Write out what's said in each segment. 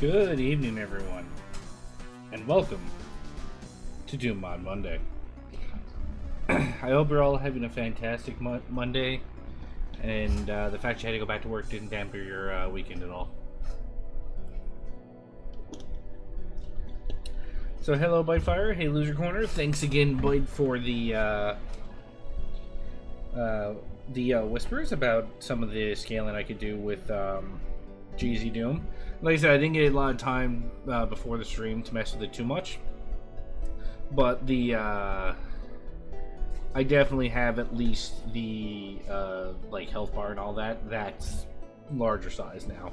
Good evening, everyone, and welcome to Doom on Monday. I hope you're all having a fantastic Monday, and the fact you had to go back to work didn't dampen your weekend at all. So, hello, Bitefire. Hey, Loser Corner. Thanks again, Bite, for the whispers about some of the scaling I could do with GZ Doom. Like I said, I didn't get a lot of time before the stream to mess with it too much, but I definitely have at least the like health bar and all that. That's larger size now.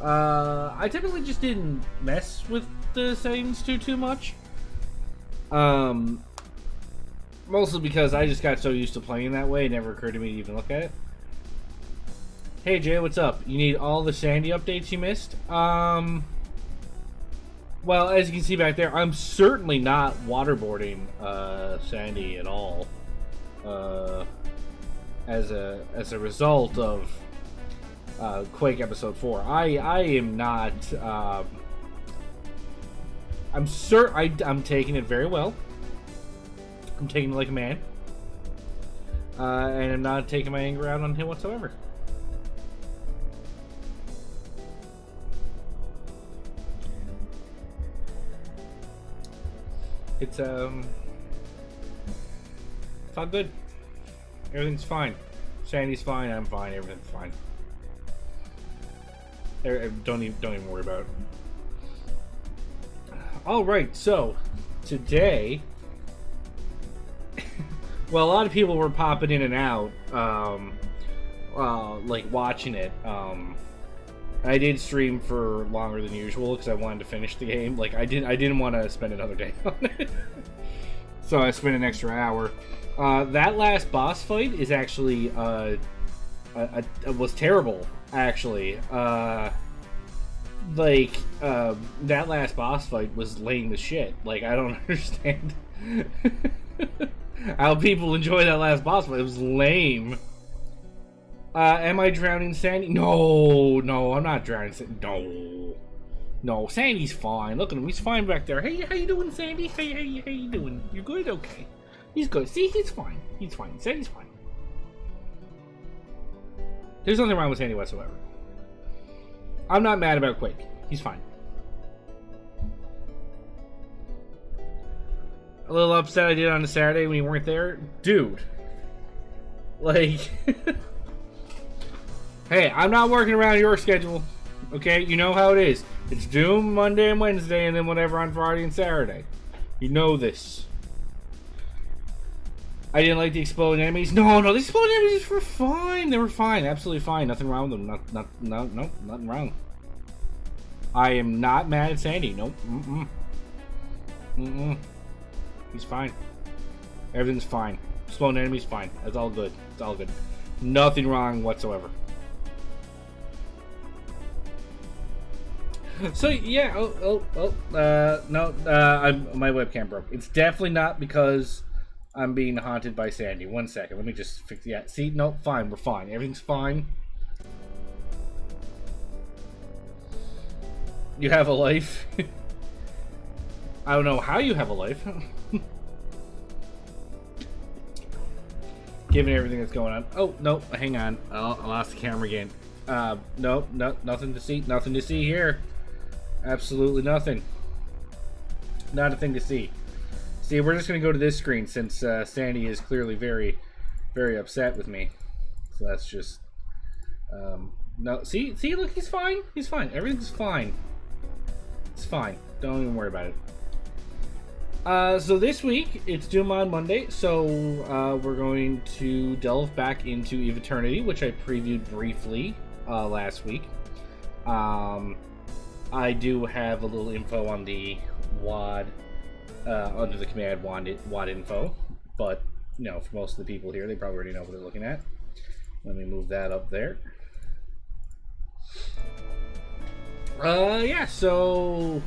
I typically just didn't mess with the settings too much. Mostly because I just got so used to playing that way, it never occurred to me to even look at it. Hey Jay, what's up? You need all the Sandy updates you missed? Well, as you can see back there, I'm certainly not waterboarding Sandy at all. As a result of Quake Episode 4. I am not I'm taking it very well. I'm taking it like a man. And I'm not taking my anger out on him whatsoever. It's all good. Everything's fine. Sandy's fine. I'm fine. Everything's fine. Don't even worry about it. All right. So today, well, a lot of people were popping in and out, like watching it. I did stream for longer than usual because I wanted to finish the game. Like I didn't want to spend another day on it, so I spent an extra hour. That last boss fight is actually was terrible. Actually, that last boss fight was lame as shit. Like I don't understand how people enjoy that last boss fight. It was lame. Am I drowning Sandy? No, I'm not drowning Sandy. No, Sandy's fine. Look at him. He's fine back there. Hey, how you doing, Sandy? Hey, how you doing? You good? Okay. He's good. See, he's fine. He's fine. Sandy's fine. There's nothing wrong with Sandy whatsoever. I'm not mad about Quake. He's fine. A little upset I did on a Saturday when you weren't there. Dude. Like... Hey, I'm not working around your schedule, okay? You know how it is. It's Doom Monday and Wednesday, and then whatever on Friday and Saturday. You know this. I didn't like the exploding enemies. No, the exploding enemies were fine. They were fine, absolutely fine. Nothing wrong with them. Nothing wrong. I am not mad at Sandy. Nope. He's fine. Everything's fine. Exploding enemies, fine. That's all good. It's all good. Nothing wrong whatsoever. So yeah, my webcam broke. It's definitely not because I'm being haunted by Sandy. 1 second, let me just fix. Yeah, see, no, fine, we're fine. Everything's fine. You have a life. I don't know how you have a life. Given everything that's going on. Oh no, hang on. Oh, I lost the camera again. No, nothing to see. Nothing to see here. Absolutely nothing. Not a thing to see. See, we're just going to go to this screen since Sandy is clearly very, very upset with me. So that's just... no, see, look, he's fine. He's fine. Everything's fine. It's fine. Don't even worry about it. So this week, it's Doom on Monday, so we're going to delve back into Eviternity, which I previewed briefly last week. I do have a little info on the WAD, under the command WAD info, but, you know, for most of the people here, they probably already know what they're looking at. Let me move that up there. Yeah, so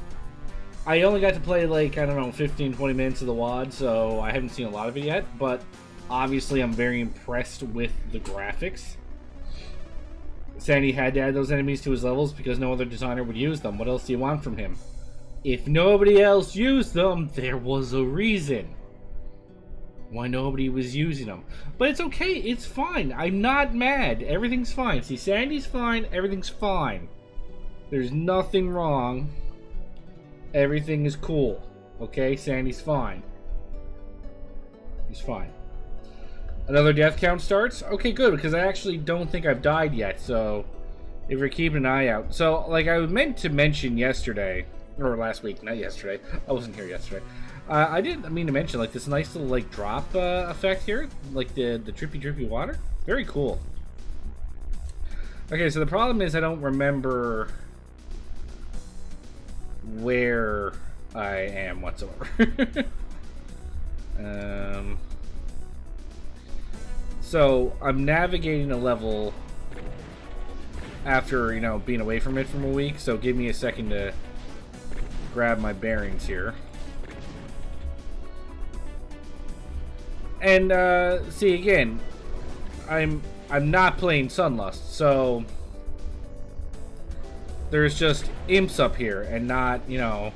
I only got to play, like, I don't know, 15-20 minutes of the WAD, so I haven't seen a lot of it yet, but obviously I'm very impressed with the graphics. Sandy had to add those enemies to his levels because no other designer would use them. What else do you want from him? If nobody else used them, there was a reason why nobody was using them. But it's okay, it's fine. I'm not mad. Everything's fine. See, Sandy's fine, everything's fine. There's nothing wrong. Everything is cool. Okay, Sandy's fine. He's fine. Another death count starts? Okay, good, because I actually don't think I've died yet, so if you're keeping an eye out. So, like I meant to mention yesterday, or last week, not yesterday. I wasn't here yesterday. I didn't mean to mention, like, this nice little, like, drop effect here. Like, the drippy water. Very cool. Okay, so the problem is I don't remember where I am whatsoever. So I'm navigating a level after, you know, being away from it from a week. So give me a second to grab my bearings here. And see, again, I'm not playing Sunlust, so there's just imps up here and not, you know,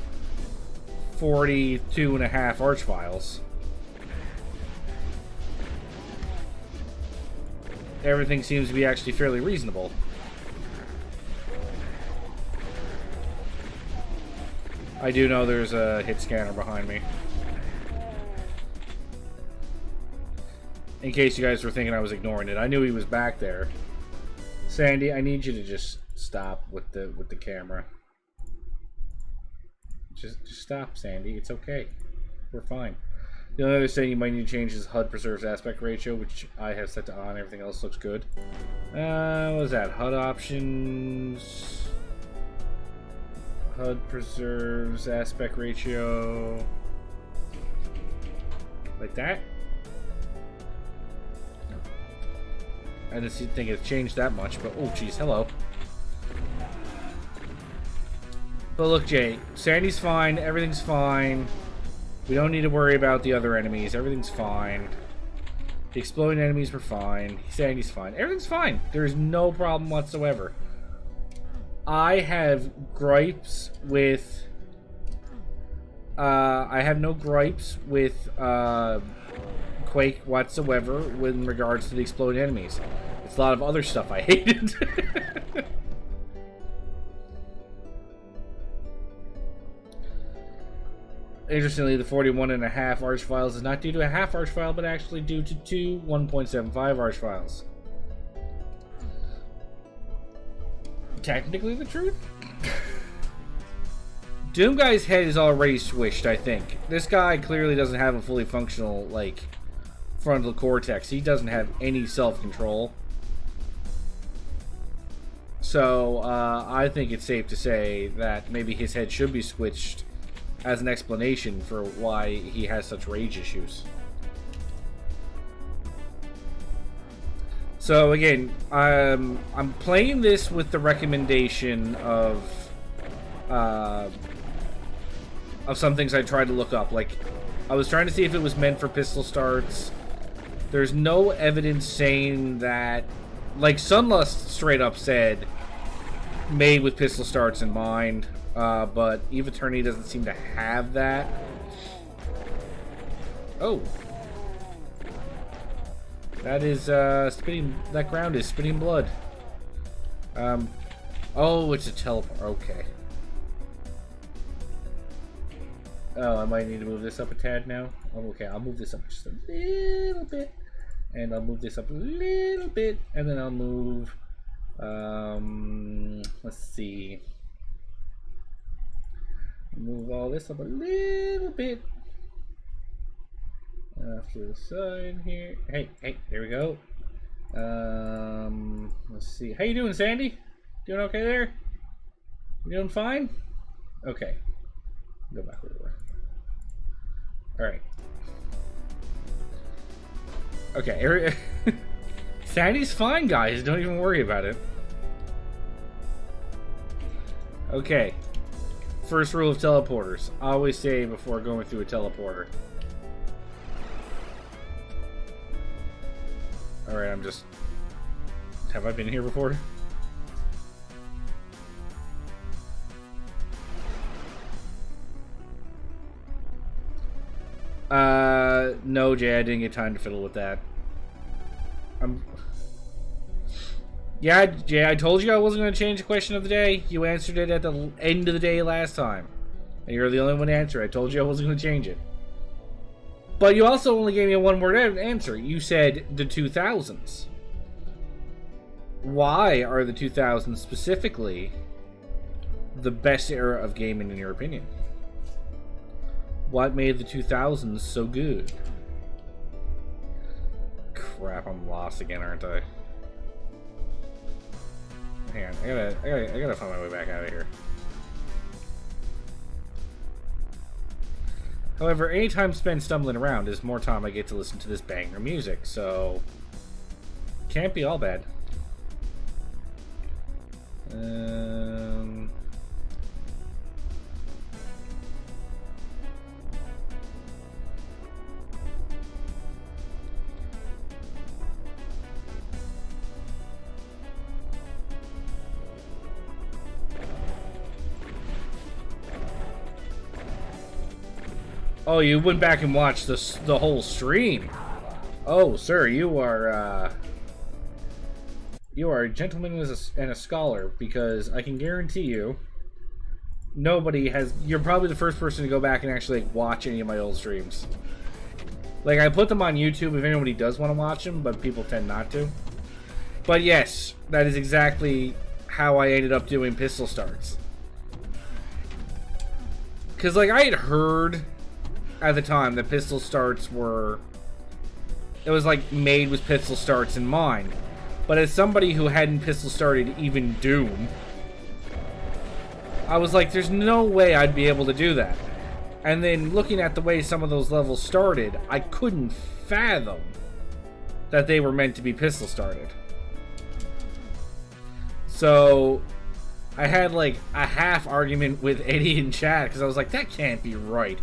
42 and a half archviles. Everything seems to be actually fairly reasonable. I do know there's a hit scanner behind me. In case you guys were thinking I was ignoring it, I knew he was back there. Sandy, I need you to just stop with the camera. Just stop, Sandy. It's okay. We're fine. The only other thing you might need to change is HUD preserves aspect ratio, which I have set to on. Everything else looks good. What is that? HUD options. HUD preserves aspect ratio. Like that. I didn't think it's changed that much, but oh geez, hello. But look, Jay, Sandy's fine, everything's fine. We don't need to worry about the other enemies, everything's fine. The exploding enemies were fine. Sandy's fine. Everything's fine. There's no problem whatsoever. I have gripes with I have no gripes with Quake whatsoever with regards to the exploding enemies. It's a lot of other stuff I hated. Interestingly, the 41.5 archviles is not due to a half archvile, but actually due to two 1.75 archviles. Technically the truth? Doom Guy's head is already swished, I think. This guy clearly doesn't have a fully functional, like, frontal cortex. He doesn't have any self-control. So, I think it's safe to say that maybe his head should be switched as an explanation for why he has such rage issues. So again, I'm playing this with the recommendation of some things I tried to look up. Like, I was trying to see if it was meant for pistol starts. There's no evidence saying that, like Sunlust straight up said, made with pistol starts in mind. But Eviternity doesn't seem to have that. Oh. That is, spitting, that ground is spitting blood. Oh, it's a teleport, okay. Oh, I might need to move this up a tad now. Oh, okay, I'll move this up just a little bit. And I'll move this up a little bit. And then I'll move, let's see. Move all this up a little bit. After the side here. Hey, there we go. Let's see. How you doing, Sandy? Doing okay there? You doing fine? Okay. Go back where we were. Alright. Okay, Sandy's fine, guys. Don't even worry about it. Okay. First rule of teleporters. Always say before going through a teleporter. Alright, I'm just... Have I been here before? No, Jay, I didn't get time to fiddle with that. Yeah, Jay, I told you I wasn't going to change the question of the day. You answered it at the end of the day last time. And you're the only one to answer. I told you I wasn't going to change it. But you also only gave me a one-word answer. You said the 2000s. Why are the 2000s specifically the best era of gaming in your opinion? What made the 2000s so good? Crap, I'm lost again, aren't I? Hang on, I gotta find my way back out of here. However, any time spent stumbling around is more time I get to listen to this banger music, so can't be all bad. Oh, you went back and watched the whole stream. Oh, sir, you are a gentleman and a scholar, because I can guarantee you, nobody has. You're probably the first person to go back and actually like, watch any of my old streams. Like, I put them on YouTube if anybody does want to watch them, but people tend not to. But yes, that is exactly how I ended up doing pistol starts. Because, like, I had heard at the time that pistol starts were... It was, like, made with pistol starts in mind. But as somebody who hadn't pistol started even Doom, I was like, there's no way I'd be able to do that. And then looking at the way some of those levels started, I couldn't fathom that they were meant to be pistol started. So I had like a half argument with Eddie in chat because I was like, that can't be right.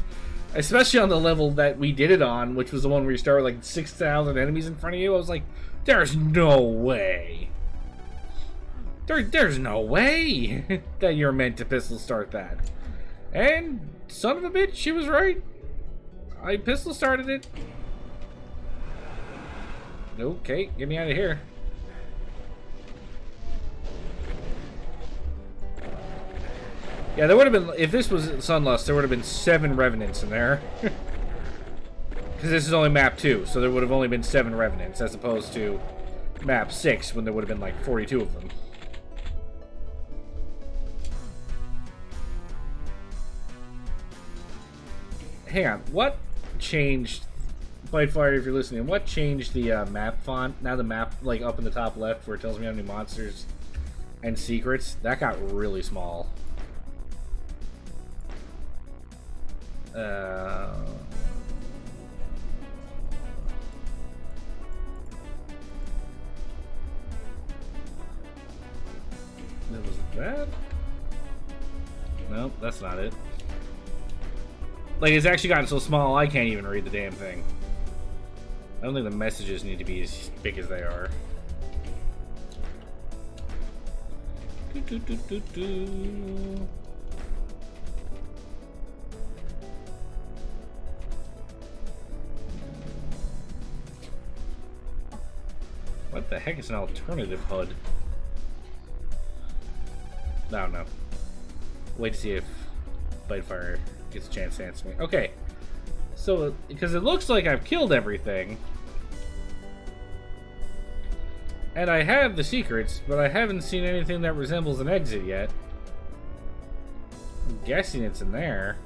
Especially on the level that we did it on, which was the one where you start with like 6,000 enemies in front of you. I was like, there's no way. There's no way that you're meant to pistol start that. And son of a bitch, she was right. I pistol started it. Okay, get me out of here. Yeah, there would have been, if this was Sunlust, there would have been 7 Revenants in there. Because this is only map 2, so there would have only been 7 Revenants, as opposed to map 6, when there would have been like 42 of them. Hang on, what changed, Blightfire, if you're listening, what changed the map font? Now the map, like, up in the top left where it tells me how many monsters and secrets, that got really small. What was that? Nope, that's not it. Like, it's actually gotten so small I can't even read the damn thing. I don't think the messages need to be as big as they are. What the heck is an alternative HUD? I don't know. Wait to see if Blightfire gets a chance to answer me. Okay. So, because it looks like I've killed everything. And I have the secrets, but I haven't seen anything that resembles an exit yet. I'm guessing it's in there.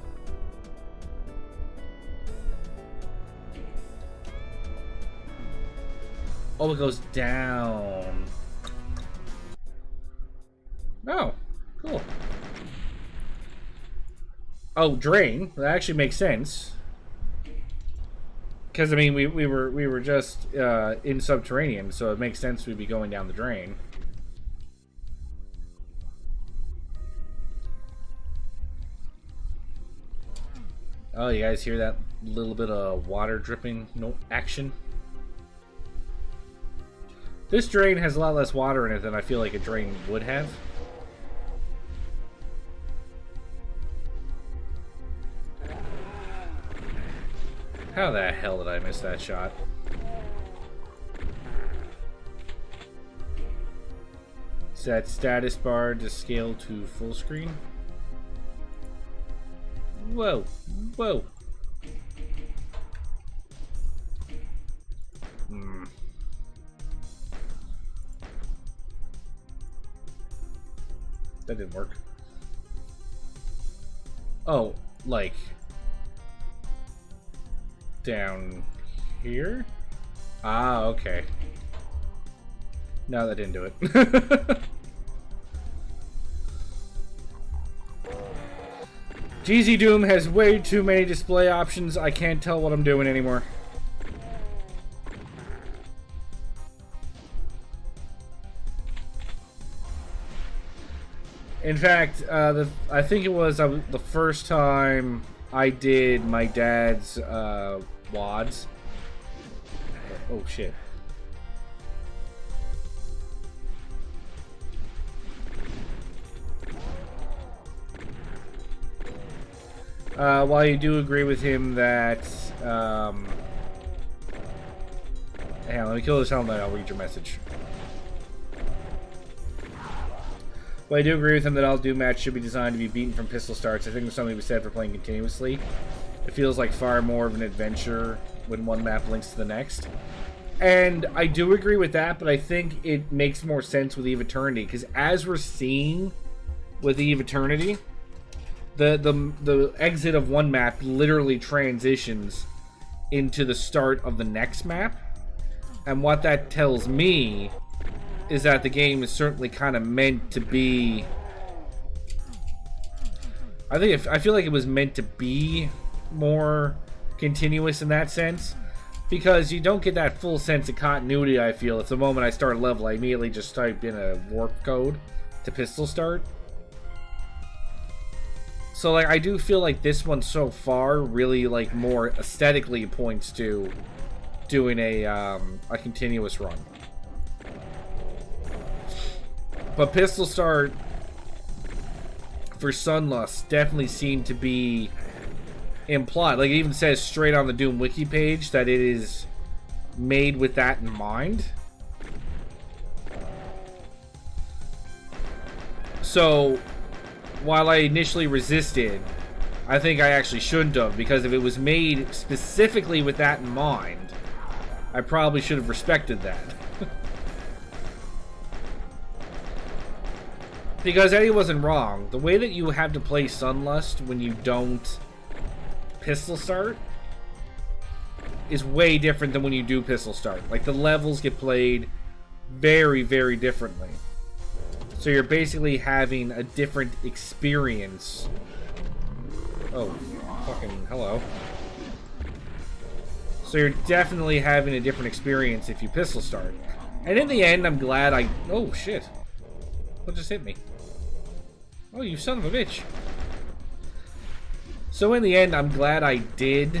Oh, it goes down. Oh, cool. Oh, drain. That actually makes sense. Because I mean, we were just in subterranean, so it makes sense we'd be going down the drain. Oh, you guys hear that little bit of water dripping action? This drain has a lot less water in it than I feel like a drain would have. How the hell did I miss that shot? Set status bar to scale to full screen. Whoa, whoa. That didn't work. Oh, like down here? Ah, okay. No, that didn't do it. GZ Doom has way too many display options. I can't tell what I'm doing anymore. In fact, I think it was the first time I did my dad's WODs. Oh shit. While I do agree with him that, hang on, let me kill this helmet, I'll read your message. While I do agree with him that all Doom matches should be designed to be beaten from pistol starts, I think there's something to be said for playing continuously. It feels like far more of an adventure when one map links to the next. And I do agree with that, but I think it makes more sense with Eviternity, because as we're seeing with Eviternity, the exit of one map literally transitions into the start of the next map. And what that tells me is that the game is certainly kind of meant to be... I feel like it was meant to be more continuous in that sense, because you don't get that full sense of continuity, I feel, if the moment I start a level I immediately just typed in a warp code to pistol start. So, like, I do feel like this one so far really, like, more aesthetically points to doing a continuous run. But pistol start for Sunlust definitely seemed to be implied. Like, it even says straight on the Doom wiki page that it is made with that in mind. So, while I initially resisted, I think I actually shouldn't have, because if it was made specifically with that in mind, I probably should have respected that. Because Eddie wasn't wrong. The way that you have to play Sunlust when you don't pistol start is way different than when you do pistol start. Like, the levels get played very, very differently. So you're basically having a different experience. Oh, fucking hello. So you're definitely having a different experience if you pistol start. And in the end, I'm glad I... Oh, shit. What just hit me? Oh, you son of a bitch. So in the end, I'm glad I did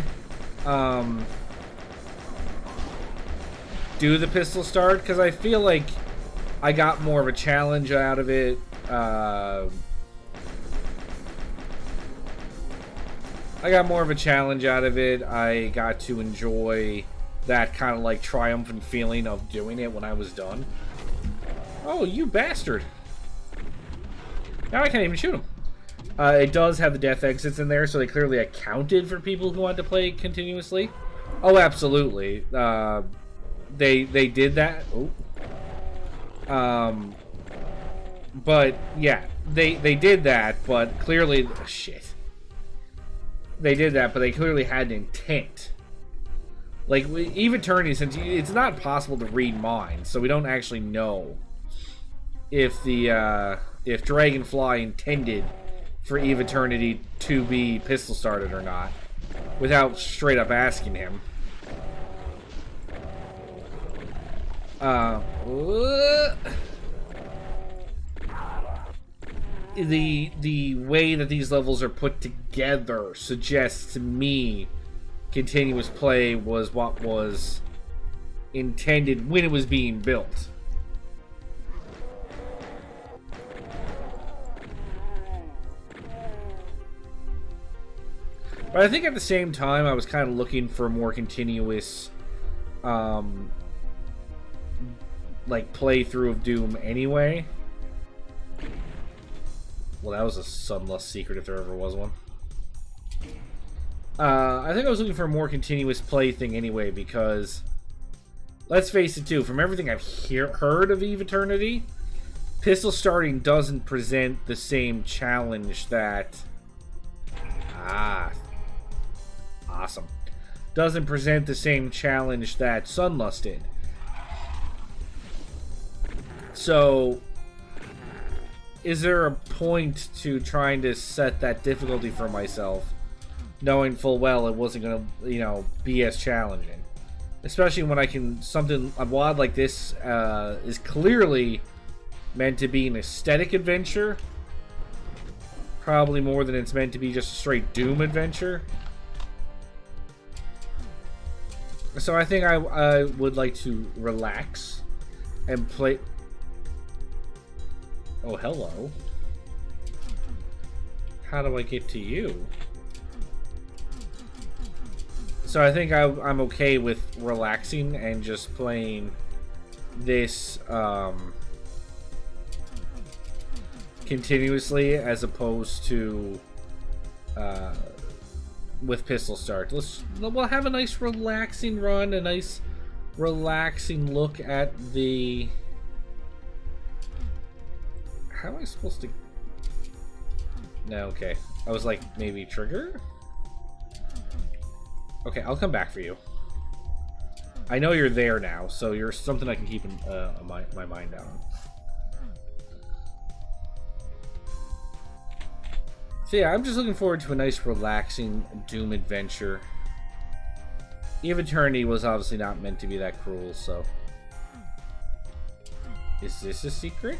do the pistol start, because I feel like I got more of a challenge out of it. I got more of a challenge out of it. I got to enjoy that kind of like triumphant feeling of doing it when I was done. Oh, you bastard. Now I can't even shoot him. It does have the death exits in there, so they clearly accounted for people who wanted to play continuously. Oh, absolutely. They did that. Oh. But yeah, they did that, but clearly, shit. They did that, but they clearly had an intent. Like, Eviternity, since it's not possible to read minds, so we don't actually know if Dragonfly intended for Eviternity to be pistol started or not, without straight up asking him. The way that these levels are put together suggests to me continuous play was what was intended when it was being built. But I think at the same time, I was kind of looking for a more continuous, like, playthrough of Doom anyway. Well, that was a sunless secret if there ever was one. I think I was looking for a more continuous play thing anyway, because let's face it too, from everything I've heard of Eviternity, pistol starting doesn't present the same challenge that... awesome. Doesn't present the same challenge that Sunlust did. So, is there a point to trying to set that difficulty for myself, knowing full well it wasn't going to, you know, be as challenging? Especially when I can, a WAD like this is clearly meant to be an aesthetic adventure. Probably more than it's meant to be just a straight Doom adventure. So I think I would like to relax and play... Oh, hello. How do I get to you? So I think I'm okay with relaxing and just playing this continuously as opposed to with pistol start. We'll have a nice relaxing run, a nice relaxing look at the... How am I supposed to... No, okay. I was like, maybe trigger? Okay, I'll come back for you. I know you're there now, so you're something I can keep in, my mind on. So yeah, I'm just looking forward to a nice, relaxing Doom adventure. Eviternity was obviously not meant to be that cruel, so... Is this a secret?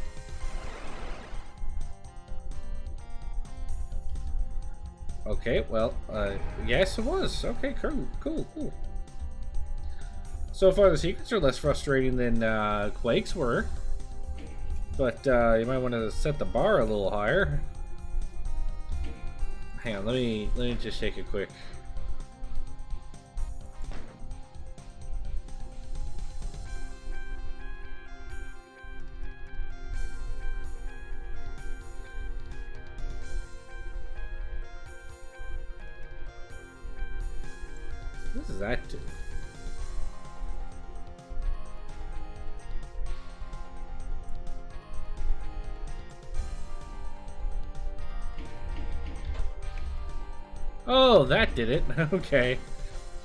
Okay, well, yes it was. Okay, cool. So far the secrets are less frustrating than Quakes were. But you might want to set the bar a little higher. Hang on, let me just take a quick... What does that do? Oh, that did it. Okay.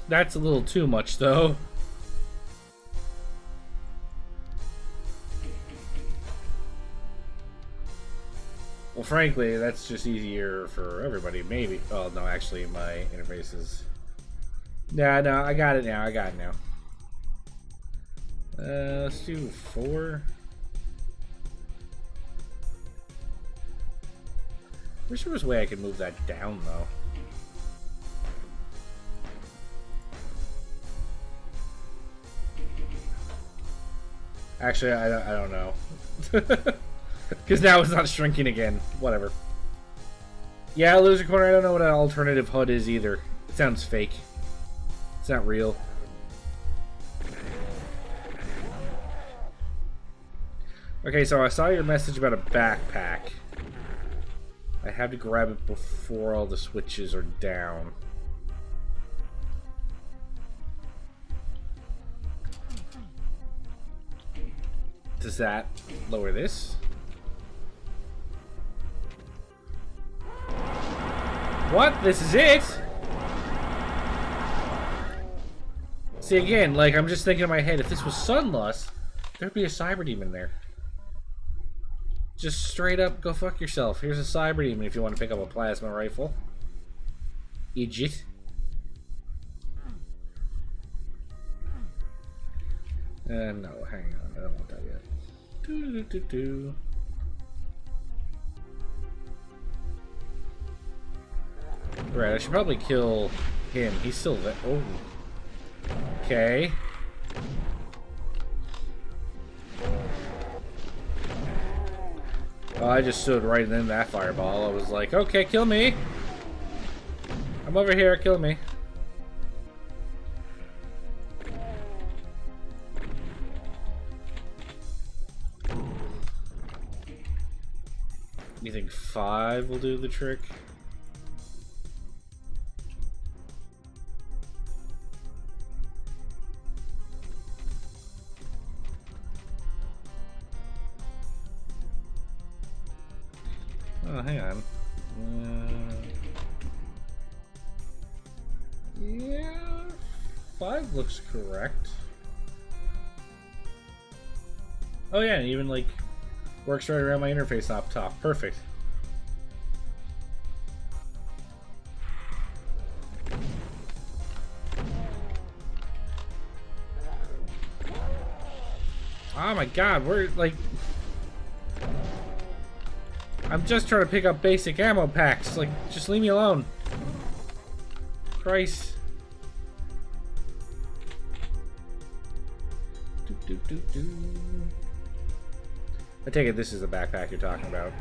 That's a little too much, though. Well, frankly, that's just easier for everybody, maybe. Oh, no, actually, my interface is... No, I got it now. Let's do 4. Wish there was a way I could move that down, though. Actually, I don't know. Because now it's not shrinking again. Whatever. Yeah, Loser Corner, I don't know what an alternative HUD is either. It sounds fake. It's not real. Okay, so I saw your message about a backpack. I have to grab it before all the switches are down. Does that lower this? What? This is it? See, again, like, I'm just thinking in my head, if this was Sunlust, there'd be a Cyber Demon there. Just straight up, go fuck yourself. Here's a Cyber Demon if you want to pick up a plasma rifle. Idiot. No, hang on. I don't want that yet. Right, I should probably kill him. He's still there. Oh. Okay. Oh, I just stood right in that fireball. I was like, okay, kill me. Come over here, kill me. You think 5 will do the trick? Oh, hang on. Yeah, 5 looks correct. Oh yeah, and even like works right around my interface up top. Perfect. Oh my god, we're like... I'm just trying to pick up basic ammo packs. Like, just leave me alone. Christ. I take it this is the backpack you're talking about.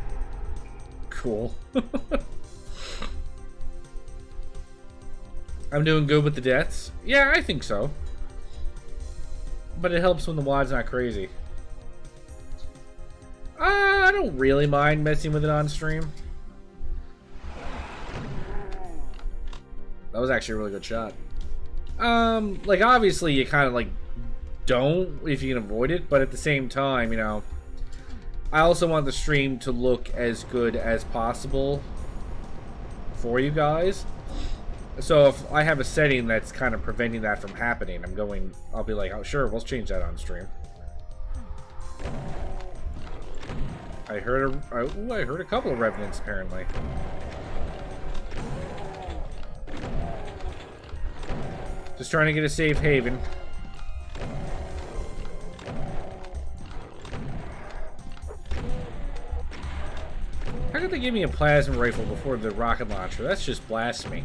Cool. I'm doing good with the deaths? Yeah, I think so. But it helps when the WAD's not crazy. I don't really mind messing with it on stream. That was actually a really good shot. Like obviously you kind of like don't if you can avoid it, but at the same time, you know, I also want the stream to look as good as possible for you guys. So if I have a setting that's kind of preventing that from happening, I'll be like, oh sure, we'll change that on stream. I heard a couple of revenants apparently. Just trying to get a safe haven. How could they give me a plasma rifle before the rocket launcher? That's just blasphemy.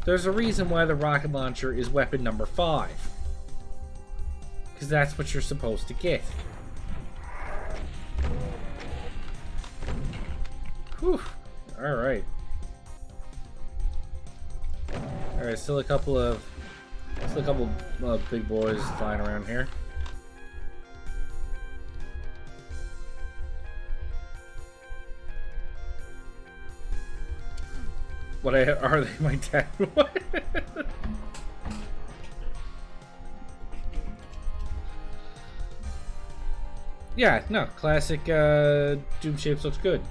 There's a reason why the rocket launcher is weapon number 5. Because that's what you're supposed to get. Whew. Alright. Alright, still a couple of big boys flying around here. What are they, my dad? What? Yeah, no, classic Doom shapes looks good.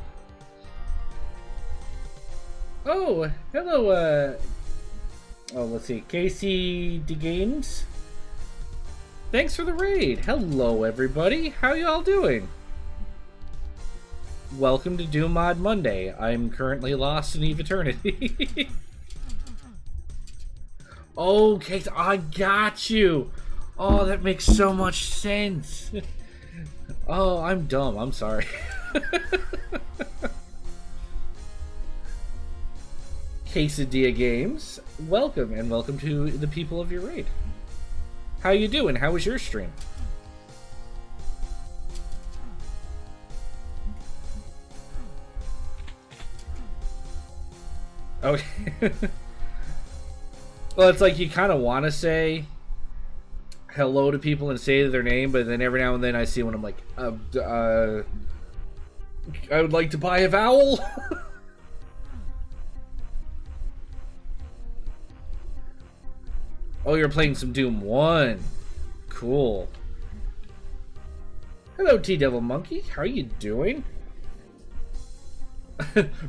Oh, hello, oh, let's see, Casey D Games. Thanks for the raid. Hello, everybody. How y'all doing? Welcome to Doom Mod Monday. I'm currently lost in Eviternity. Okay, I got you. Oh, that makes so much sense. Oh, I'm dumb. I'm sorry. Quesadilla Games, welcome, and welcome to the people of your raid. How you doing? How was your stream? Okay. Well, it's like you kind of want to say hello to people and say their name, but then every now and then I see one, I'm like, I would like to buy a vowel. Oh, you're playing some Doom 1. Cool. Hello, T-Devil Monkey. How are you doing?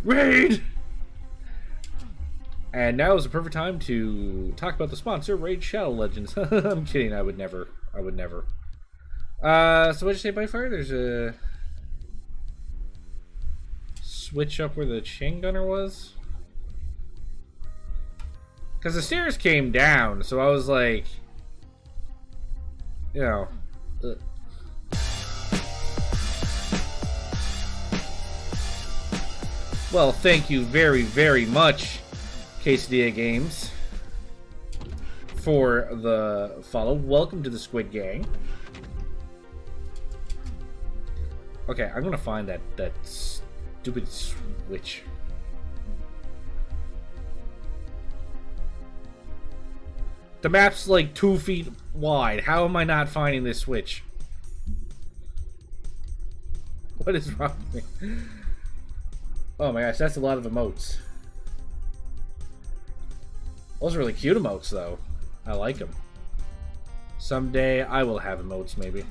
Raid! And now is the perfect time to talk about the sponsor, Raid Shadow Legends. I'm kidding, I would never. I would never. So what'd you say, by fire? There's a switch up where the chain gunner was? Because the stairs came down, so I was like, you know. Well, thank you very, very much, Quesadilla Games, for the follow. Welcome to the Squid Gang. Okay, I'm gonna find that stupid switch. The map's like 2 feet wide. How am I not finding this switch? What is wrong with me? Oh my gosh, that's a lot of emotes. Those are really cute emotes, though. I like them. Someday I will have emotes, maybe.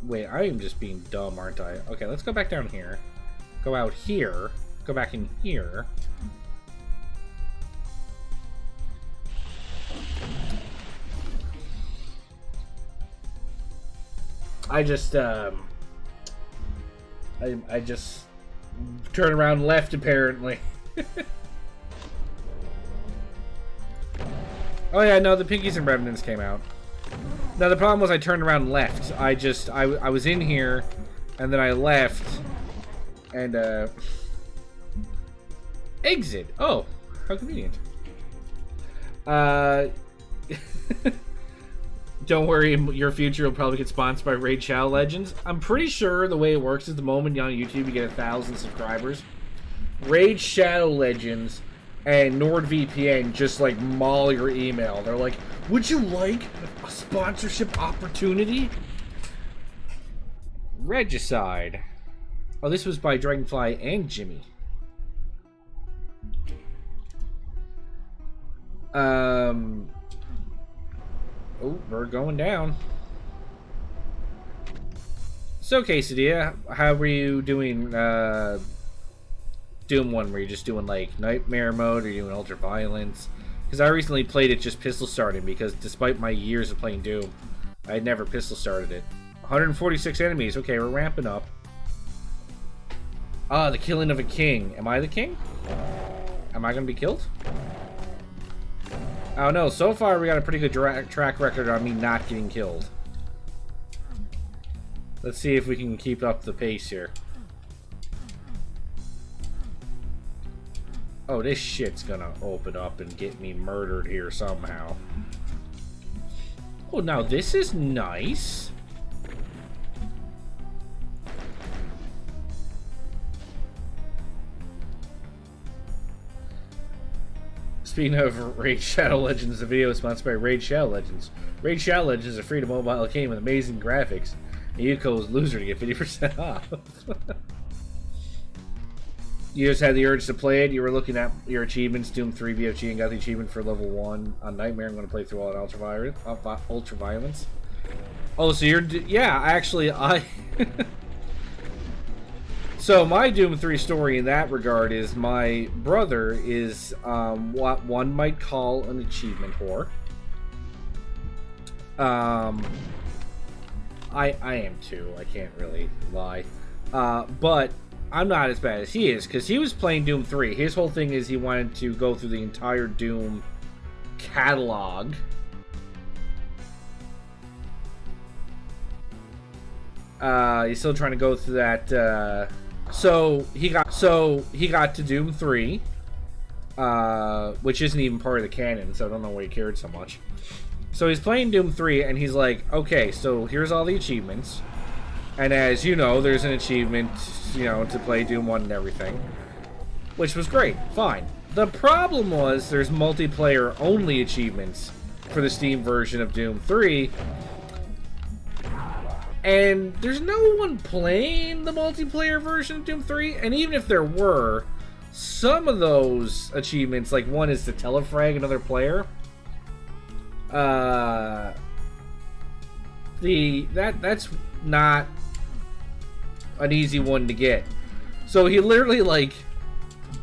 Wait, I am just being dumb, aren't I? Okay, let's go back down here. Go out here. Go back in here. I just turn around and left, apparently. Oh yeah, no, the Pinkies and Remnants came out. Now the problem was I turned around and left. I was in here, and then I left, and exit. Oh, how convenient. Don't worry, your future will probably get sponsored by Raid Shadow Legends. I'm pretty sure the way it works is the moment you're on YouTube, you get 1,000 subscribers. Raid Shadow Legends and NordVPN just like maul your email. They're like, would you like a sponsorship opportunity? Regicide. Oh, this was by Dragonfly and Jimmy. Oh, we're going down. So, Quesadilla, how were you doing Doom 1? Were you just doing, like, Nightmare mode, or you doing Ultra Violence? Because I recently played it just pistol starting, because despite my years of playing Doom, I had never pistol started it. 146 enemies. Okay, we're ramping up. Ah, the killing of a king. Am I the king? Am I going to be killed? I don't know. So far, we got a pretty good track record on me not getting killed. Let's see if we can keep up the pace here. Oh, this shit's gonna open up and get me murdered here somehow. Oh, now this is nice. Speaking of Raid Shadow Legends, the video is sponsored by Raid Shadow Legends. Raid Shadow Legends is a free-to-mobile game with amazing graphics. And you code loser to get 50% off. You just had the urge to play it. You were looking at your achievements, Doom 3 VFG, and got the achievement for level 1 on Nightmare. I'm going to play through all at Ultra Violence. Oh, so you're... Yeah, actually, So, my Doom 3 story in that regard is my brother is what one might call an achievement whore. I am too, I can't really lie. But I'm not as bad as he is, because he was playing Doom 3. His whole thing is he wanted to go through the entire Doom catalog. He's still trying to go through that, So he got to Doom 3, which isn't even part of the canon, so I don't know why he cared so much. So he's playing Doom 3, and he's like, okay, so here's all the achievements. And as you know, there's an achievement, you know, to play Doom 1 and everything. Which was great, fine. The problem was there's multiplayer-only achievements for the Steam version of Doom 3. And there's no one playing the multiplayer version of Doom 3, and even if there were, some of those achievements, like one is to telefrag another player, that's not an easy one to get. So he literally, like,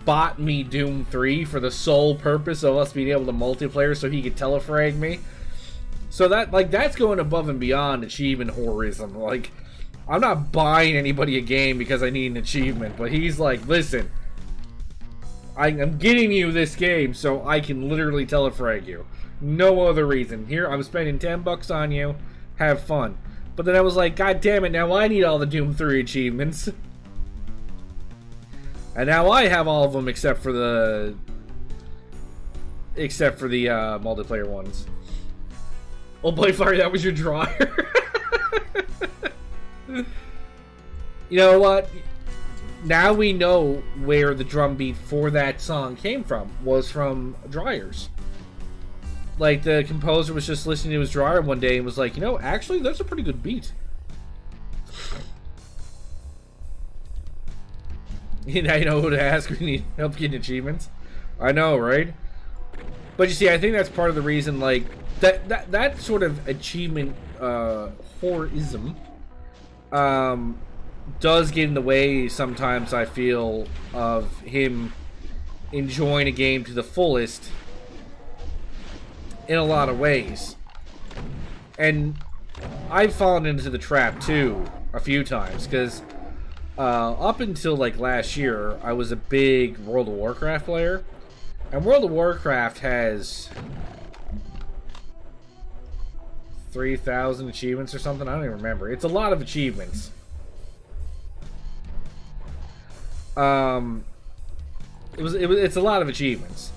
bought me Doom 3 for the sole purpose of us being able to multiplayer so he could telefrag me. So that, like, that's going above and beyond achievement whorism. Like, I'm not buying anybody a game because I need an achievement, but he's like, listen, I'm getting you this game so I can literally telefrag you. No other reason. Here, I'm spending $10 on you. Have fun. But then I was like, God damn it, now I need all the Doom 3 achievements. And now I have all of them except for the multiplayer ones. Oh, Blayfire, that was your dryer. You know what? now we know where the drum beat for that song came from. Was from Dryers. Like, the composer was just listening to his dryer one day and was like, you know, actually, that's a pretty good beat. Now you know who to ask when you need help getting achievements. I know, right? But you see, I think that's part of the reason, like, that sort of achievement horism does get in the way sometimes, I feel, of him enjoying a game to the fullest in a lot of ways. And I've fallen into the trap too a few times, because up until like last year I was a big World of Warcraft player, and World of Warcraft has 3,000 achievements or something. I don't even remember. It's a lot of achievements. It's a lot of achievements.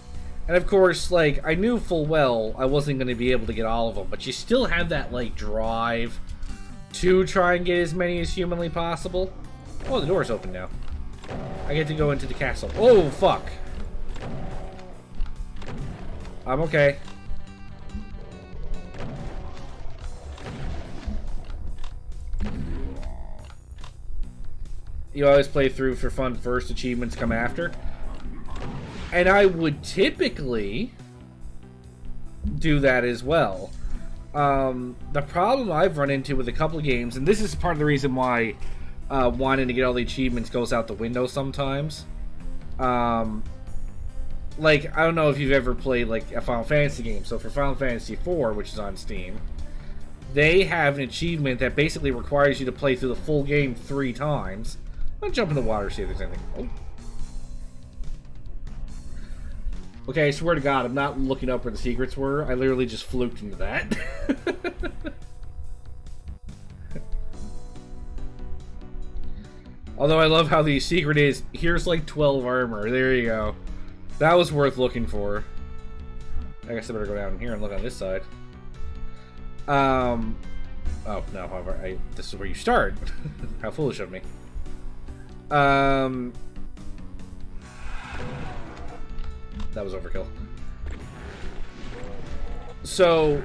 And of course, like, I knew full well I wasn't going to be able to get all of them, but you still have that, like, drive to try and get as many as humanly possible. Oh, the door's open now. I get to go into the castle. Oh, fuck. I'm okay. You always play through for fun first, achievements come after. And I would typically do that as well. The problem I've run into with a couple of games, and this is part of the reason why wanting to get all the achievements goes out the window sometimes. Like, I don't know if you've ever played like a Final Fantasy game. So for Final Fantasy IV, which is on Steam, they have an achievement that basically requires you to play through the full game 3 times. I'll jump in the water, see if there's anything. Oh. Okay, I swear to God, I'm not looking up where the secrets were. I literally just fluked into that. Although I love how the secret is, here's like 12 armor. There you go. That was worth looking for. I guess I better go down here and look on this side. Oh, no, however, this is where you start. How foolish of me. That was overkill. So,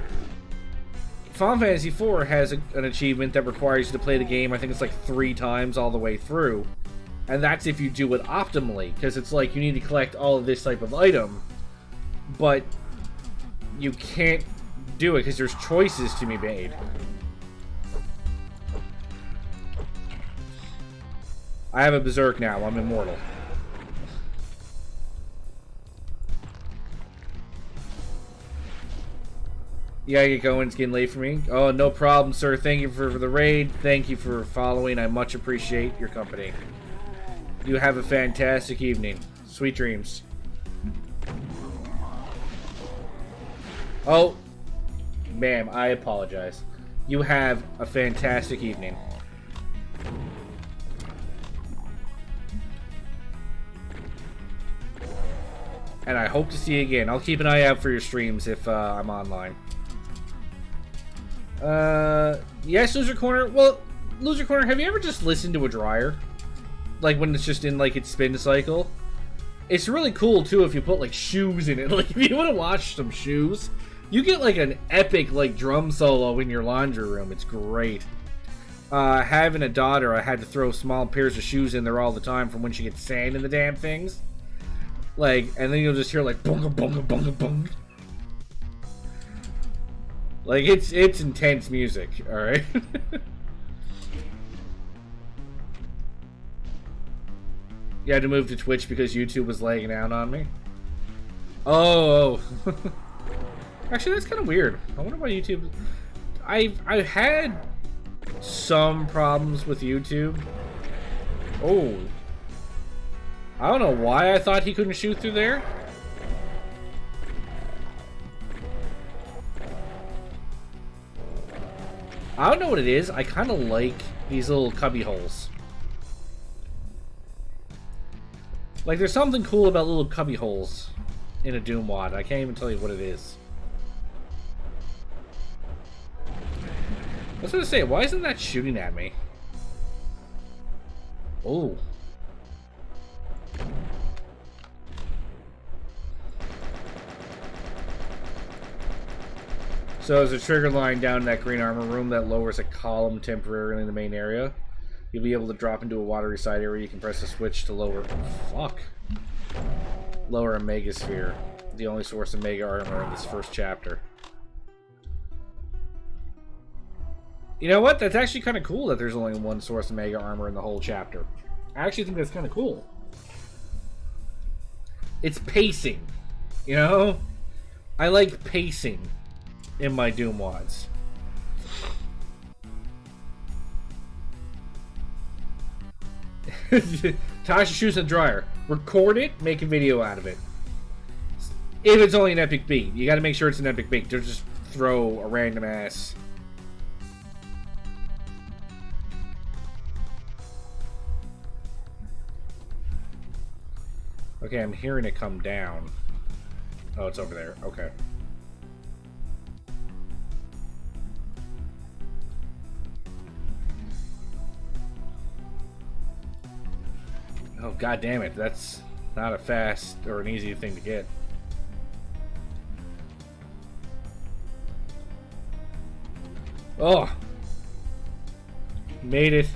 Final Fantasy IV has an achievement that requires you to play the game, I think it's like 3 times all the way through. And that's if you do it optimally, because it's like you need to collect all of this type of item, but you can't do it because there's choices to be made. I have a berserk now. I'm immortal. Yeah, get going. It's getting late for me. Oh, no problem, sir. Thank you for the raid. Thank you for following. I much appreciate your company. You have a fantastic evening. Sweet dreams. Oh, ma'am, I apologize. You have a fantastic evening. And I hope to see you again. I'll keep an eye out for your streams if I'm online. Yes, Loser Corner. Well, Loser Corner, have you ever just listened to a dryer? Like when it's just in like its spin cycle? It's really cool too if you put like shoes in it. Like if you want to watch some shoes, you get like an epic like drum solo in your laundry room. It's great. Having a daughter, I had to throw small pairs of shoes in there all the time from when she gets sand in the damn things. Like, and then you'll just hear like bunga bunga bunga bunga. Like it's intense music, alright? You had to move to Twitch because YouTube was laying out on me? Oh. Actually, that's kind of weird. I wonder why YouTube... I've had some problems with YouTube. Oh. I don't know why I thought he couldn't shoot through there. I don't know what it is. I kind of like these little cubby holes. Like, there's something cool about little cubby holes in a Doom wad. I can't even tell you what it is. I was gonna say, why isn't that shooting at me? Oh. So there's a trigger line down in that green armor room that lowers a column temporarily in the main area. You'll be able to drop into a watery side area. You can press a switch to lower... Fuck. Lower a Mega Sphere. The only source of Mega armor in this first chapter. You know what? That's actually kind of cool that there's only one source of Mega armor in the whole chapter. I actually think that's kind of cool. It's pacing. You know? I like pacing in my Doom WODs. Tasha shoes in the dryer. Record it, make a video out of it. If it's only an epic beat. You gotta make sure it's an epic beat. Don't just throw a random ass. Okay, I'm hearing it come down. Oh, it's over there. Okay. Oh, god damn it. That's not a fast or an easy thing to get. Oh! Made it.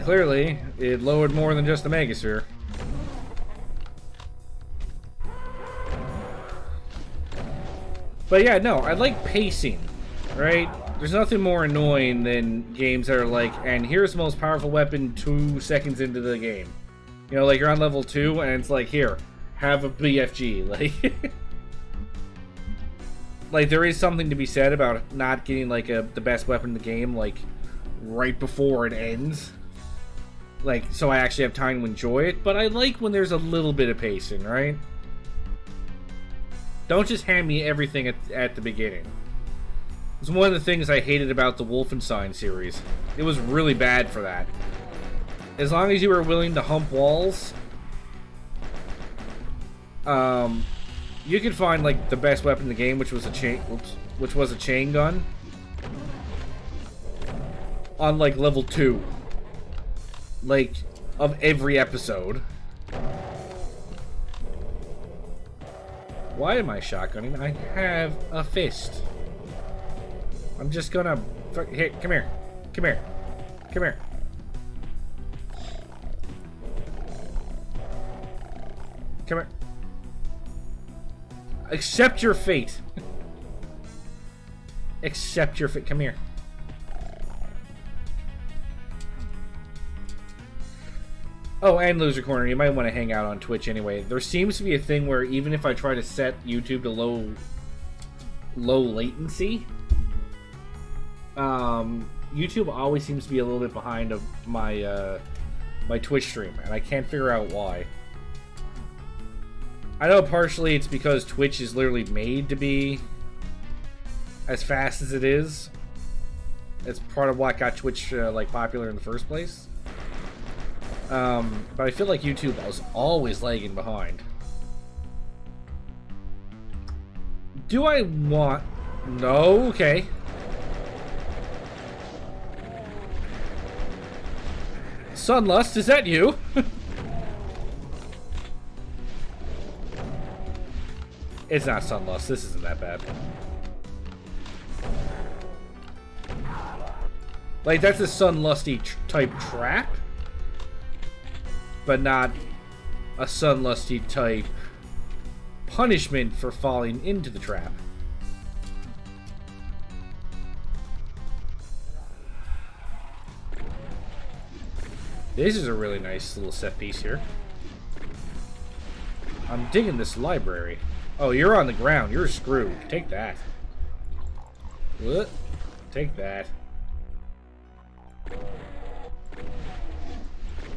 Clearly, it lowered more than just the Megasphere. But yeah, no, I like pacing, right? There's nothing more annoying than games that are like, and here's the most powerful weapon 2 seconds into the game. You know, like you're on level 2, and it's like, here, have a BFG. Like, like there is something to be said about not getting like the best weapon in the game, like, right before it ends. Like, so I actually have time to enjoy it, but I like when there's a little bit of pacing, right? Don't just hand me everything at the beginning. It's one of the things I hated about the Wolfenstein series. It was really bad for that. As long as you were willing to hump walls, you could find like the best weapon in the game, which was a chain gun, on like level 2, like of every episode. Why am I shotgunning? I have a fist. I'm just gonna... Here, come here. Come here. Come here. Come here. Accept your fate. Accept your fate. Come here. Oh, and Loser Corner, you might want to hang out on Twitch anyway. There seems to be a thing where even if I try to set YouTube to low latency, YouTube always seems to be a little bit behind of my my Twitch stream, and I can't figure out why. I know partially it's because Twitch is literally made to be as fast as it is. It's part of what got Twitch like popular in the first place. But I feel like YouTube was always lagging behind. Do I want... No? Okay. Sunlust, is that you? It's not Sunlust. This isn't that bad. Like, that's a Sunlusty type trap, but not a Sunlusty type punishment for falling into the trap. This is a really nice little set piece here. I'm digging this library. Oh, you're on the ground. You're screwed. Take that. What? Take that.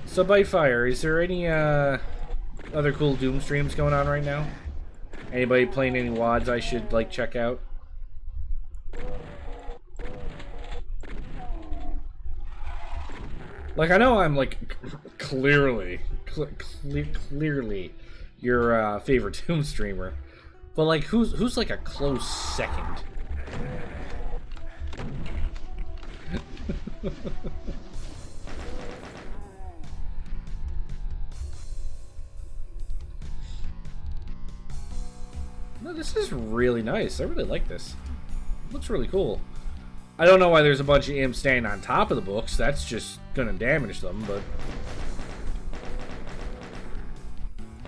So, Bitefire, is there any other cool Doom streams going on right now? Anybody playing any WODs I should, like, check out? Like, I know I'm, like, clearly your favorite Doom streamer, but, like, who's like, a close second? This is really nice. I really like this. It looks really cool. I don't know why there's a bunch of imps standing on top of the books. That's just gonna damage them, but...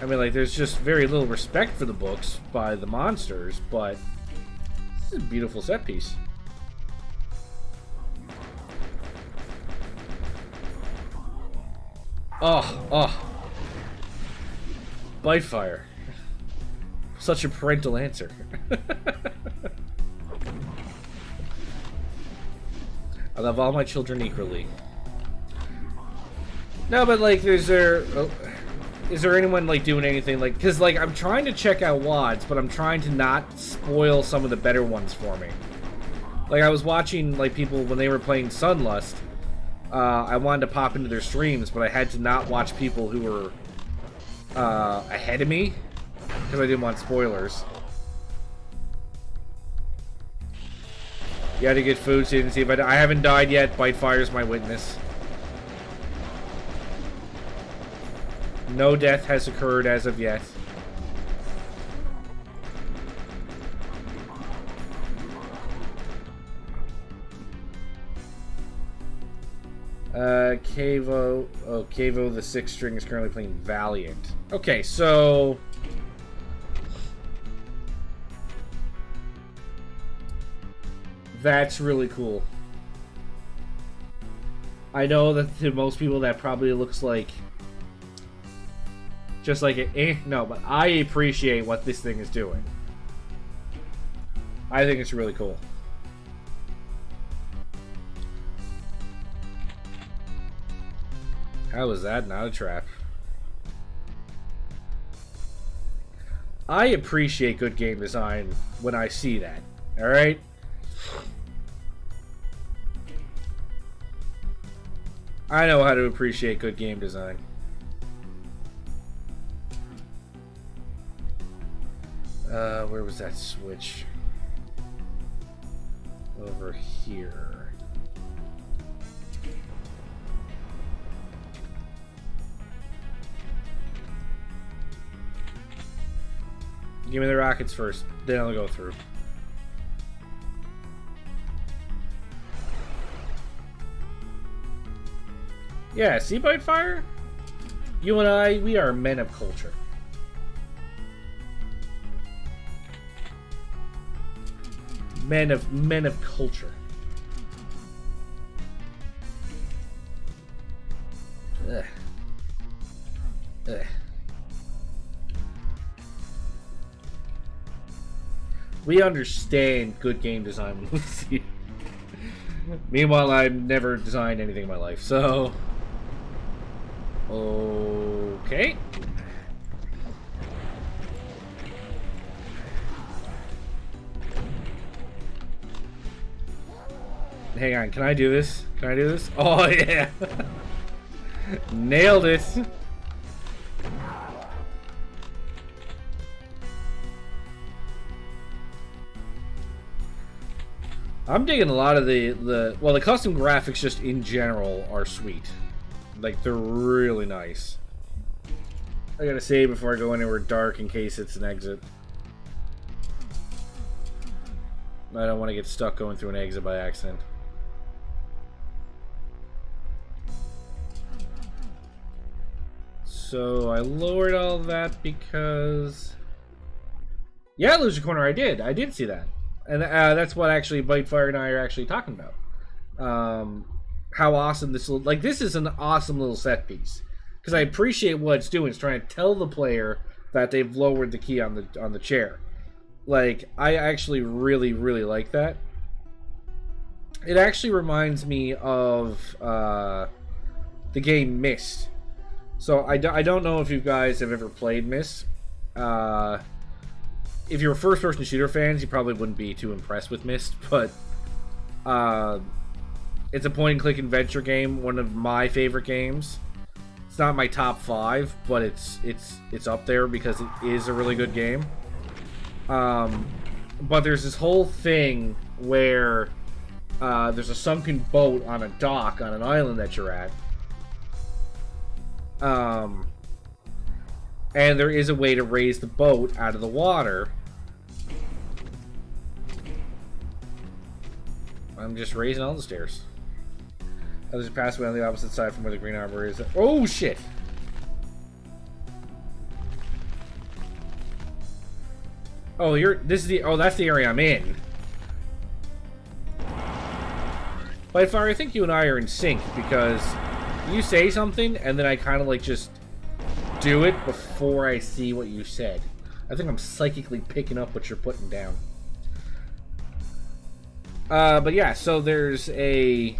I mean, like, there's just very little respect for the books by the monsters, but... This is a beautiful set piece. Oh. Bite fire. Such a parental answer. I love all my children equally. No, but like, is there anyone like doing anything like? Because like, I'm trying to check out WODs, but I'm trying to not spoil some of the better ones for me. Like, I was watching like people when they were playing Sunlust. I wanted to pop into their streams, but I had to not watch people who were ahead of me because I didn't want spoilers. You had to get food so you didn't see if I haven't died yet. Bitefire's my witness. No death has occurred as of yet. Cavo. Oh, Cavo, the 6th string, is currently playing Valiant. Okay, so... That's really cool. I know that to most people that probably looks like... Just like no, but I appreciate what this thing is doing. I think it's really cool. How is that not a trap? I appreciate good game design when I see that. Alright? I know how to appreciate good game design. Where was that switch? Over here. Give me the rockets first, then I'll go through. Yeah, see, Bitefire? You and I, we are men of culture. Men of culture. Ugh. Ugh. We understand good game design when we see it. Meanwhile, I've never designed anything in my life, so... Okay. Hang on, can I do this? Can I do this? Oh, yeah! Nailed it! I'm digging a lot of the custom graphics just in general are sweet. Like, they're really nice. I gotta save before I go anywhere dark in case it's an exit. I don't want to get stuck going through an exit by accident. So I lowered all that because... Yeah, Loser Corner, I did see that. And that's what actually Bitefire and I are actually talking about. How awesome this little... Like, this is an awesome little set piece. Because I appreciate what it's doing. It's trying to tell the player that they've lowered the key on the chair. Like, I actually really, really like that. It actually reminds me of the game Myst. So I don't know if you guys have ever played Myst. If you're first-person shooter fans, you probably wouldn't be too impressed with Myst, but it's a point-and-click adventure game, one of my favorite games. It's not my top 5, but it's up there because it is a really good game. But there's this whole thing where there's a sunken boat on a dock on an island that you're at. And there is a way to raise the boat out of the water I'm just raising all the stairs. Others pass away on the opposite side from where the green arbor is. Oh, shit! Oh, this is the... Oh, that's the area I'm in. Whitefire, I think you and I are in sync, because you say something, and then I kind of, like, just do it before I see what you said. I think I'm psychically picking up what you're putting down. But yeah, so there's a...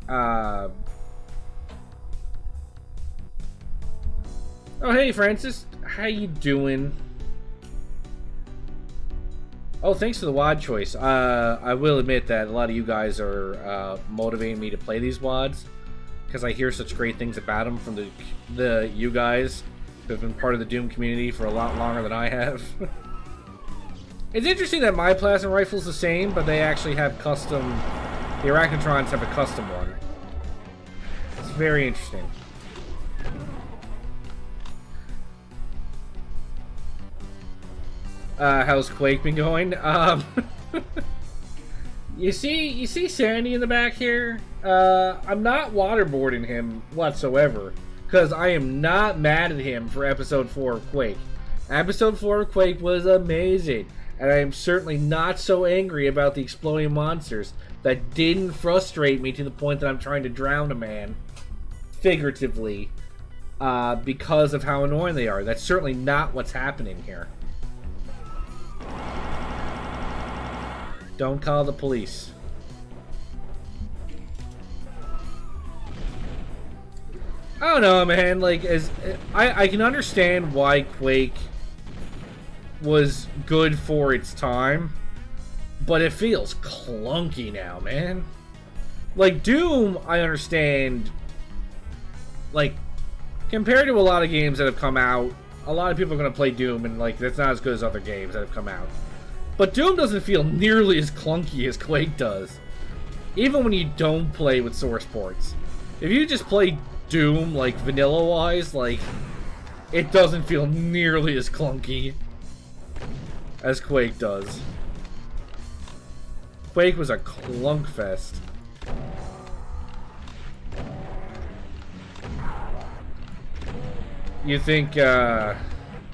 Oh, hey, Francis. How you doing? Oh, thanks for the WOD choice. I will admit that a lot of you guys are motivating me to play these WODs, because I hear such great things about them from the you guys who have been part of the Doom community for a lot longer than I have. It's interesting that my plasma rifle's the same, but they actually have custom... The Arachnotrons have a custom one. It's very interesting. How's Quake been going? You see Sandy in the back here? I'm not waterboarding him whatsoever, because I am not mad at him for episode 4 of Quake. Episode 4 of Quake was amazing, and I am certainly not so angry about the exploding monsters that didn't frustrate me to the point that I'm trying to drown a man, figuratively, because of how annoying they are. That's certainly not what's happening here. Don't call the police. I don't know, man. Like, I can understand why Quake was good for its time, but it feels clunky now, man. Like, Doom, I understand. Like, compared to a lot of games that have come out, a lot of people are going to play Doom, and, like, that's not as good as other games that have come out. But Doom doesn't feel nearly as clunky as Quake does. Even when you don't play with source ports. If you just play Doom, like, vanilla-wise, like, it doesn't feel nearly as clunky as Quake does. Quake was a clunk fest. You think, whoa,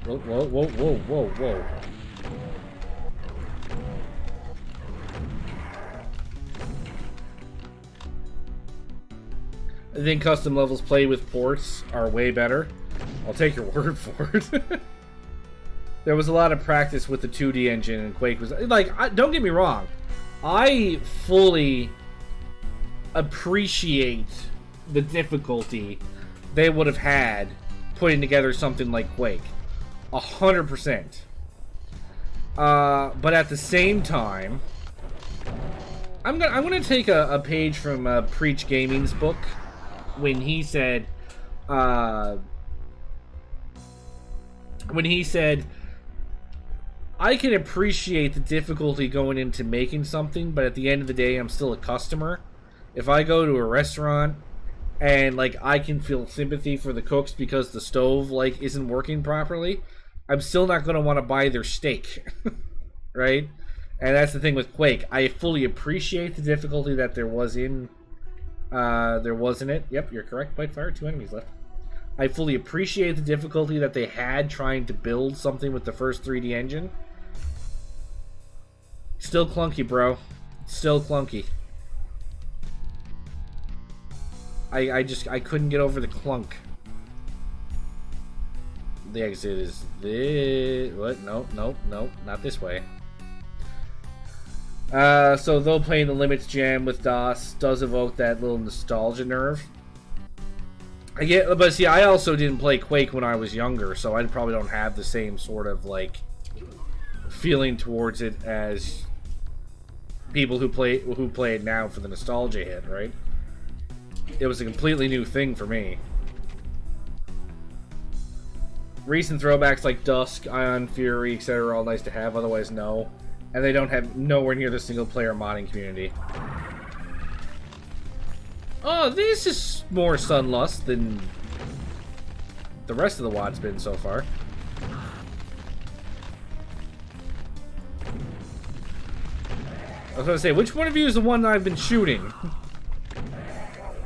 whoa, whoa, whoa, whoa, whoa. I think custom levels played with ports are way better. I'll take your word for it. There was a lot of practice with the 2D engine, and Quake was... Like, don't get me wrong. I fully appreciate the difficulty they would have had putting together something like Quake. 100%. But at the same time... I'm gonna take a page from Preach Gaming's book, when he said, I can appreciate the difficulty going into making something, but at the end of the day, I'm still a customer. If I go to a restaurant and, like, I can feel sympathy for the cooks because the stove, like, isn't working properly, I'm still not going to want to buy their steak. Right? And that's the thing with Quake. I fully appreciate the difficulty that there was in it. Yep, you're correct. Whitefire, 2 enemies left. I fully appreciate the difficulty that they had trying to build something with the first 3D engine. Still clunky, bro. Still clunky. I couldn't get over the clunk. The exit is this. What? Nope, nope, nope. Not this way. So though playing the Limits Jam with DOS does evoke that little nostalgia nerve. I get, but see, I also didn't play Quake when I was younger, so I probably don't have the same sort of, like, feeling towards it as people who play it now for the nostalgia hit, right? It was a completely new thing for me. Recent throwbacks like Dusk, Ion Fury, etc. are all nice to have, otherwise no. And they don't have nowhere near the single-player modding community. Oh, this is more Sunlust than the rest of the WOD's been so far. I was gonna say, which one of you is the one that I've been shooting?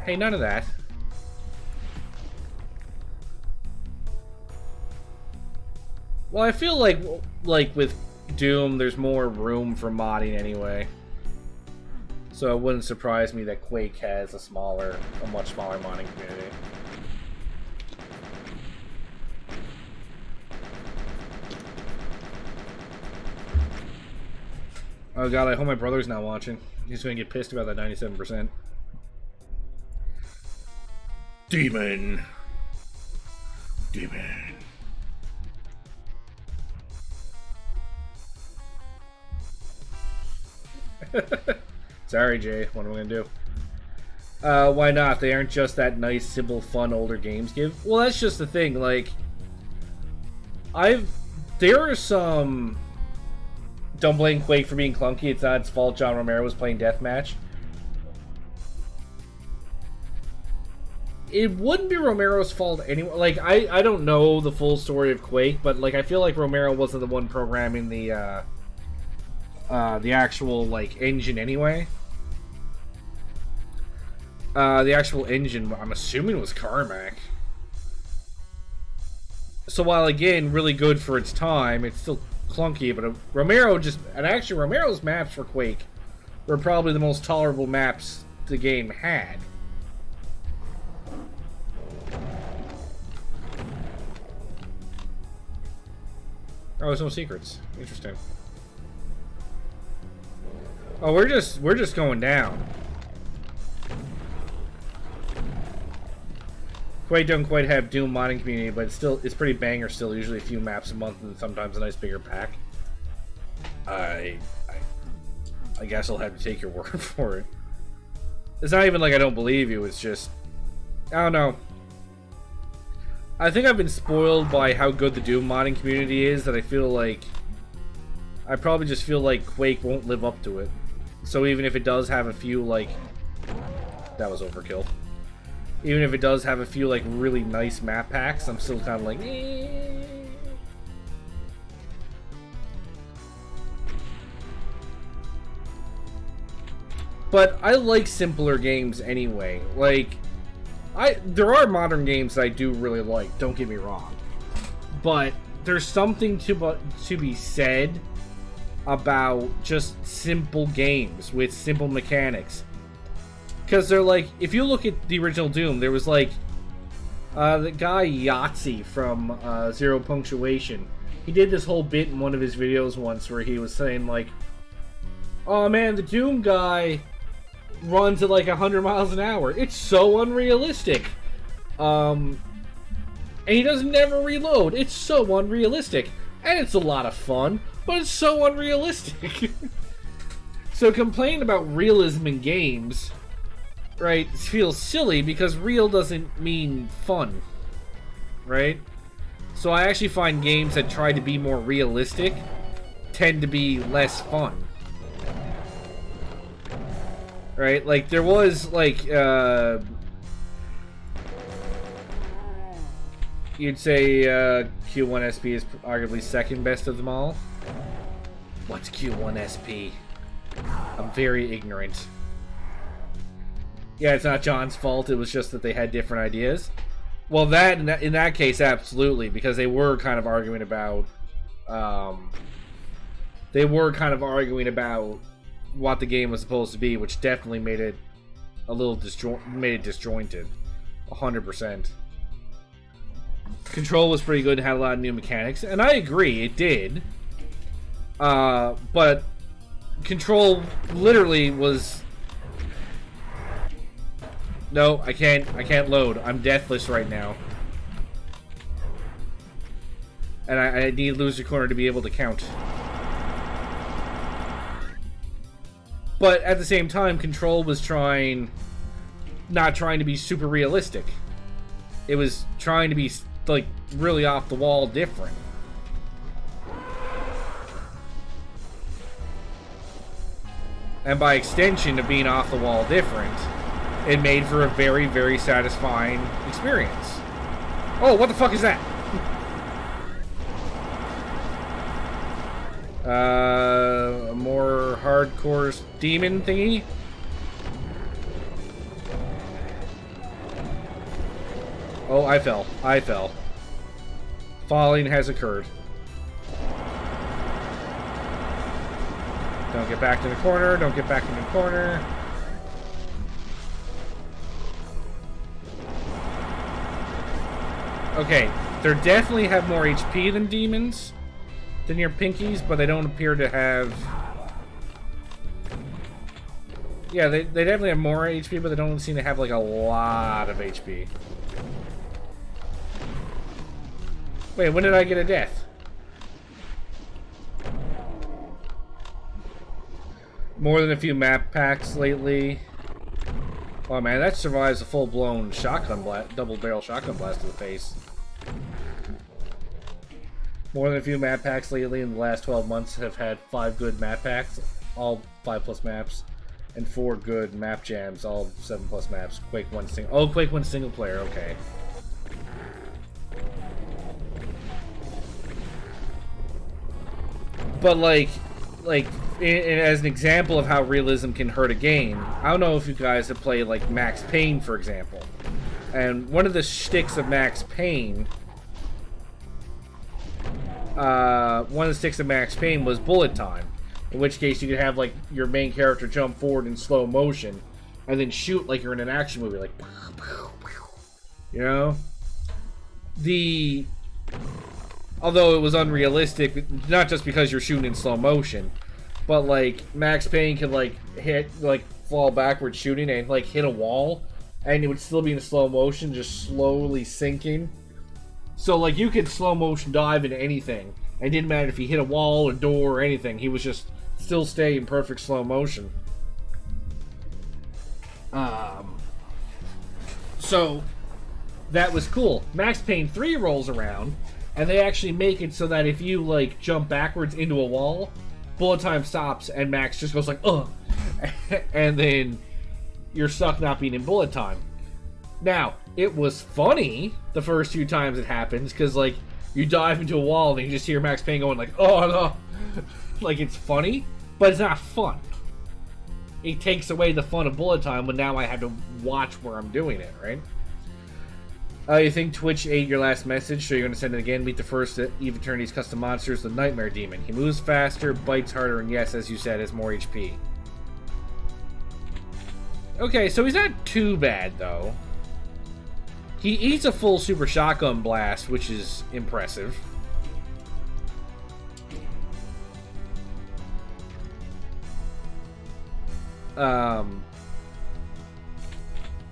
Hey, none of that. Well, I feel like with Doom, there's more room for modding anyway. So it wouldn't surprise me that Quake has a much smaller modding community. Oh god, I hope my brother's not watching. He's gonna get pissed about that 97%. Demon. Demon. Sorry, Jay. What am I gonna do? Why not? They aren't just that nice, simple, fun older games give. Well, that's just the thing. Like, there are some. Don't blame Quake for being clunky. It's not its fault. John Romero was playing deathmatch. It wouldn't be Romero's fault anyway. Like, I don't know the full story of Quake, but like I feel like Romero wasn't the one programming the actual like engine anyway. The actual engine, I'm assuming, was Carmack. So while again really good for its time, it's still clunky. But Romero's maps for Quake were probably the most tolerable maps the game had. Oh, there's no secrets. Interesting. Oh, we're just going down. Quake don't quite have Doom modding community, but it's pretty banger still. Usually a few maps a month and sometimes a nice bigger pack. I guess I'll have to take your word for it. It's not even like I don't believe you. It's just, I don't know. I think I've been spoiled by how good the Doom modding community is that I feel like I probably just feel like Quake won't live up to it. So even if it does have a few, like, that was overkill. Even if it does have a few like really nice map packs, I'm still kind of like, eh. But I like simpler games anyway. Like, there are modern games that I do really like, don't get me wrong. But there's something to be said about just simple games with simple mechanics. Because they're like, if you look at the original Doom, there was like, the guy Yahtzee from Zero Punctuation. He did this whole bit in one of his videos once where he was saying like, oh man, the Doom guy runs at like 100 miles an hour. It's so unrealistic. And he doesn't never reload. It's so unrealistic. And it's a lot of fun, but it's so unrealistic. So complaining about realism in games, right, feels silly because real doesn't mean fun, right? So I actually find games that try to be more realistic tend to be less fun. Right? Like, there was, like, you'd say Q1SP is arguably second best of them all. What's Q1SP? I'm very ignorant. Yeah, it's not John's fault, it was just that they had different ideas. Well, that in that case, absolutely, because they were kind of arguing about what the game was supposed to be, which definitely made it a little disjointed. 100%. Control was pretty good and had a lot of new mechanics, and I agree, it did. But Control literally was... No, I can't load. I'm deathless right now. And I need Loser Corner to be able to count. But at the same time, Control was not trying to be super realistic. It was trying to be, like, really off the wall different. And by extension of being off the wall different, it made for a very, very satisfying experience. Oh, what the fuck is that? A more hardcore demon thingy. Oh, I fell. I fell. Falling has occurred. Don't get back in the corner. Don't get back in the corner. Okay, they definitely have more HP than demons, than your pinkies, but they don't appear to have... Yeah, they definitely have more HP, but they don't seem to have, like, a lot of HP. Wait, when did I get a death? More than a few map packs lately. Oh man, that survives a full-blown shotgun blast, double-barrel shotgun blast to the face. More than a few map packs lately in the last 12 months have had 5 good map packs, all 5+ maps, and 4 good map jams, all 7+ maps. Quake 1 single. Oh, Quake 1 single player. Okay. But like as an example of how realism can hurt a game, I don't know if you guys have played like Max Payne, for example. And one of the shticks of Max Payne, was bullet time. In which case you could have like your main character jump forward in slow motion and then shoot like you're in an action movie, like, you know? Although it was unrealistic, not just because you're shooting in slow motion, but like Max Payne could like fall backwards shooting and like hit a wall, and it would still be in slow motion, just slowly sinking. So like you could slow motion dive into anything. It didn't matter if he hit a wall, a door, or anything. He was just still stay in perfect slow motion. So that was cool. Max Payne 3 rolls around, and they actually make it so that if you like jump backwards into a wall, bullet time stops and Max just goes like, ugh, and then you're stuck not being in bullet time. Now, it was funny the first few times it happens, because like you dive into a wall and you just hear Max Payne going like, oh no. Like, it's funny, but it's not fun. It takes away the fun of bullet time when now I have to watch where I'm doing it, right? You think Twitch ate your last message, so you're going to send it again? Meet the first Eviternity's custom monsters, the Nightmare Demon. He moves faster, bites harder, and yes, as you said, has more HP. Okay, so he's not too bad, though. He eats a full super shotgun blast, which is impressive.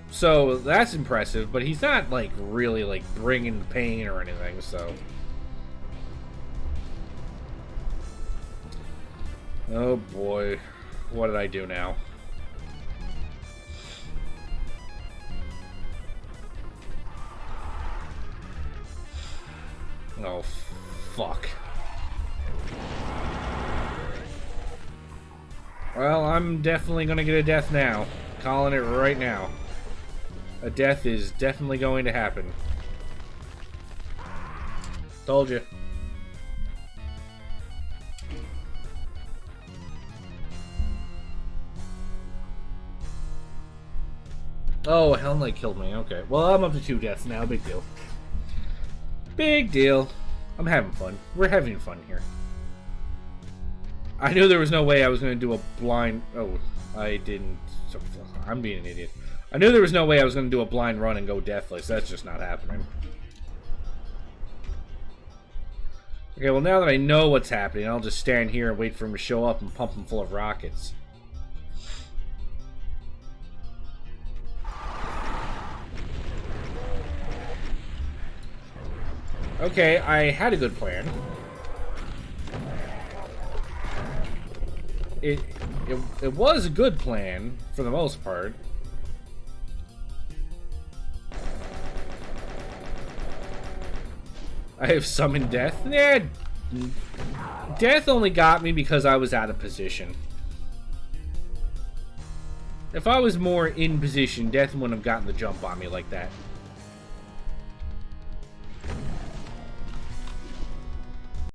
So that's impressive, but he's not like really like bringing pain or anything, so. Oh boy, what did I do now? Oh, fuck. Well, I'm definitely gonna get a death now. Calling it right now. A death is definitely going to happen. Told you. Oh, Hell Knight killed me. Okay. Well, I'm up to 2 deaths now. Big deal. Big deal. I'm having fun. We're having fun here. I knew there was no way I was going to do a blind... Oh, I didn't... I'm being an idiot. I knew there was no way I was going to do a blind run and go deathless. That's just not happening. Okay, well now that I know what's happening, I'll just stand here and wait for him to show up and pump him full of rockets. Okay, I had a good plan. It was a good plan, for the most part. I have summoned death. Yeah, death only got me because I was out of position. If I was more in position, death wouldn't have gotten the jump on me like that.